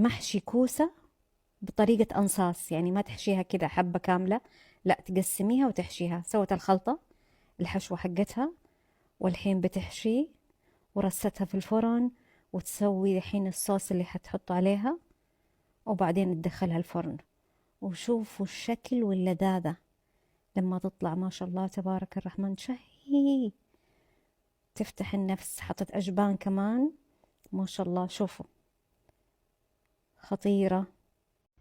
محشي كوسة بطريقة أنصاص، يعني ما تحشيها كذا حبة كاملة، لا تقسميها وتحشيها. سوت الخلطة الحشوة حقتها، والحين بتحشي ورستها في الفرن، وتسوي الحين الصوص اللي حتحط عليها، وبعدين تدخلها الفرن. وشوفوا الشكل واللذاذة لما تطلع، ما شاء الله تبارك الرحمن، شهي تفتح النفس. حطت أجبان كمان ما شاء الله، شوفوا خطيرة.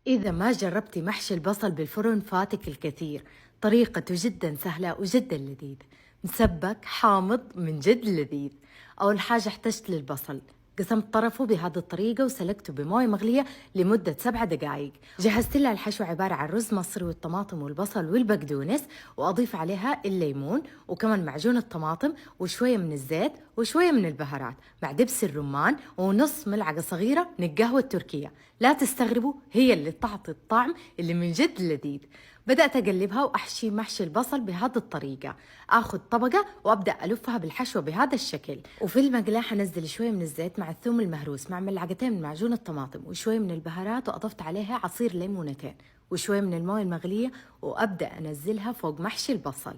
إذا ما جربتي محشي البصل بالفرن فاتك الكثير. طريقته جدا سهلة وجدا لذيذ، مسبك حامض من جد لذيذ. أول حاجة احتجت للبصل، قسمت طرفه بهذه الطريقة وسلقته بموية مغلية لمدة 7 دقائق. جهزت لها الحشو عبارة عن رز مصري والطماطم والبصل والبقدونس، وأضيف عليها الليمون وكمان معجون الطماطم وشوية من الزيت وشوية من البهارات مع دبس الرمان ونص ملعقة صغيرة من القهوة التركية. لا تستغربوا، هي اللي تعطي الطعم اللي من جد لذيذ. بدأت أقلبها وأحشي محشي البصل بهذه الطريقة. أخذ طبقة وأبدأ ألفها بالحشوة بهذا الشكل، وفي المقلاة حنزل شوية من الزيت مع الثوم المهروس مع ملعقتين من معجون الطماطم وشوية من البهارات، وأضفت عليها عصير ليمونتين وشوية من الموية المغلية، وأبدأ أنزلها فوق محشي البصل.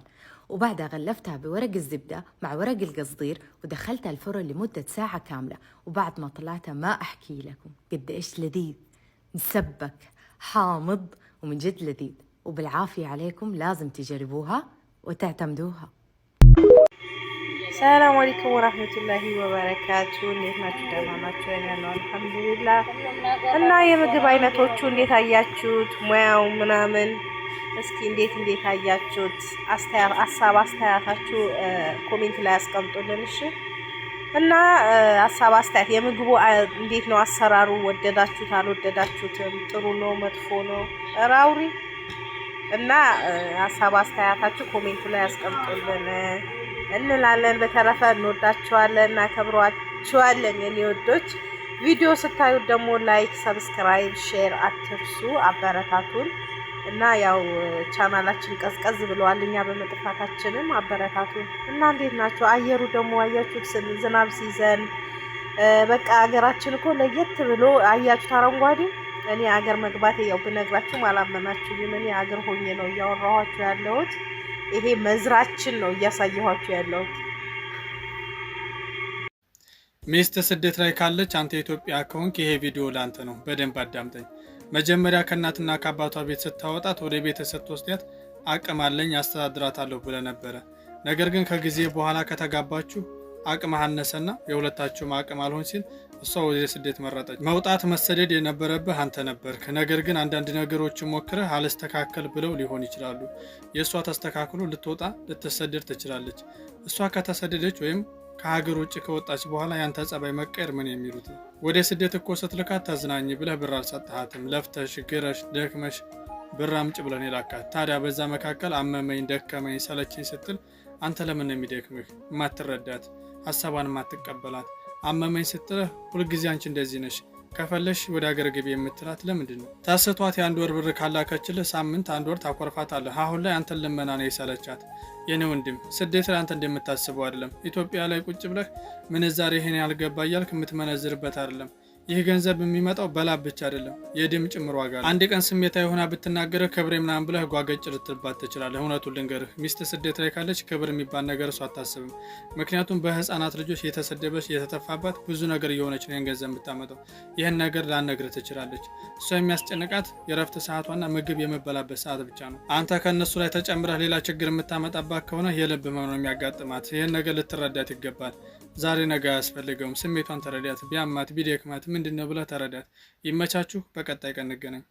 وبعدها غلفتها بورق الزبدة مع ورق القصدير ودخلتها الفرن لمدة ساعة كاملة. وبعد ما طلعتها ما أحكي لكم قد إيش لذيذ، مسبك حامض ومن جد لذيذ. وبالعافية عليكم، لازم تجربوها وتعتمدوها. السلام عليكم ورحمة الله وبركاته። እንዴት ናችሁ? ደህና ናችሁ? እኔ ያለው አልሐምዱሊላህ። እና የምግብ አይነቶቹ እንዴት አያችሁት? ሙያው ምናምን እስኪ እንዴት አያችሁት? አስተያየታችሁ ኮሜንት ላይ አስቀምጡልን እሺ። እና ሀሳብ አስተያየት የምግቡ እንዴት ነው አሰራሩ? ወደዳችሁት አልወደዳችሁትም? ጥሩ ነው መጥፎ ነው? ራውሪ እና ሀሳብ አስተያየታችሁ ኮሜንት ላይ አስቀምጡልን እንላለን። በተረፈ እንወዳችኋለን እና ከብሯችኋለን የኔ ወዶች። ቪዲዮ ስታዩት ደግሞ ላይክ፣ ሰብስክራይብ፣ ሼር አትርሱ፣ አበረታቱን። እና ያው ቻናላችን ቀዝቀዝ ብለዋል እኛ በመጥፋታችንም አበረታቱን። እና እንዴት ናቸው? አየሩ ደግሞ አያችሁት፣ ዝናብ ሲዘን በቃ ሀገራችን እኮ ለየት ብሎ አያችሁት፣ አረንጓዴ። እኔ ሀገር መግባቴ ያው ብነግራችሁም አላመናችሁም። እኔ ሀገር ሆኜ ነው እያወራኋችሁ ያለሁት። ይሄ መዝራችን ነው እያሳየኋችሁ ያለሁት። ሚስት ስደት ላይ ካለች አንተ ኢትዮጵያ ከሆንክ ይሄ ቪዲዮ ላንተ ነው። በደንብ አዳምጠኝ። መጀመሪያ ከእናትና ከአባቷ ቤት ስታወጣት ወደ ቤት ስትወስዳት አቅም አለኝ አስተዳድራታለሁ ብለህ ነበረ። ነገር ግን ከጊዜ በኋላ ከተጋባችሁ አቅም አነሰና የሁለታችሁም አቅም አልሆን ሲል እሷ ወደ ስደት መረጠች። መውጣት መሰደድ የነበረብህ አንተ ነበርክ። ነገር ግን አንዳንድ ነገሮችን ሞክረህ አልስተካከል ብለው ሊሆን ይችላሉ። የእሷ ተስተካክሎ ልትወጣ ልትሰደድ ትችላለች። እሷ ከተሰደደች ወይም ከሀገር ውጭ ከወጣች በኋላ ያንተ ጸባይ መቀየር ምን የሚሉት ነው? ወደ ስደት እኮ ስትልካት ተዝናኝ ብለህ ብር አልሰጠሃትም። ለፍተሽ ግረሽ ደክመሽ ብር አምጪ ብለን የላካት። ታዲያ በዛ መካከል አመመኝ ደከመኝ ሰለችኝ ስትል አንተ ለምን ነው የሚደክምህ? የማትረዳት ሀሳቧን የማትቀበላት አመመኝ ስትልህ ሁልጊዜ አንቺ እንደዚህ ነሽ ከፈለሽ ወደ ሀገር ገቢ የምትላት ለምንድን ነው? ታስቷት የአንድ ወር ብር ካላከችልህ ሳምንት አንድ ወር ታኮርፋታለህ። አሁን ላይ አንተን ልመና ነው የሰለቻት። የኔ ወንድም ስደት ላይ አንተ እንደምታስበው አይደለም። ኢትዮጵያ ላይ ቁጭ ብለህ ምንዛሬ ይሄን ያልገባ እያልክ የምትመነዝርበት አይደለም። ይህ ገንዘብ የሚመጣው በላብ ብቻ አይደለም፣ የደም ጭምር ዋጋ አለ። አንድ ቀን ስሜታዊ ሆና ብትናገርህ ክብሬ ምናምን ብለህ ጓገጭ ልትልባት ትችላለህ። እውነቱን ልንገርህ፣ ሚስት ስደት ላይ ካለች ክብር የሚባል ነገር እሷ አታስብም። ምክንያቱም በህፃናት ልጆች የተሰደበች የተተፋባት ብዙ ነገር እየሆነች ነው ይህን ገንዘብ የምታመጣው። ይህን ነገር ላነግርህ ትችላለች። እሷ የሚያስጨንቃት የረፍት ሰዓቷና ምግብ የምበላበት ሰዓት ብቻ ነው። አንተ ከእነሱ ላይ ተጨምረህ ሌላ ችግር የምታመጣባት ከሆነ የልብ ህመም ነው የሚያጋጥማት። ይህን ነገር ልትረዳት ይገባል። ዛሬ ነገ አያስፈልገውም። ስሜቷን ተረዳት። ቢያማት ቢደክማት ምንድነው ብለህ ተረዳት። ይመቻችሁ። በቀጣይ ቀን እንገናኝ።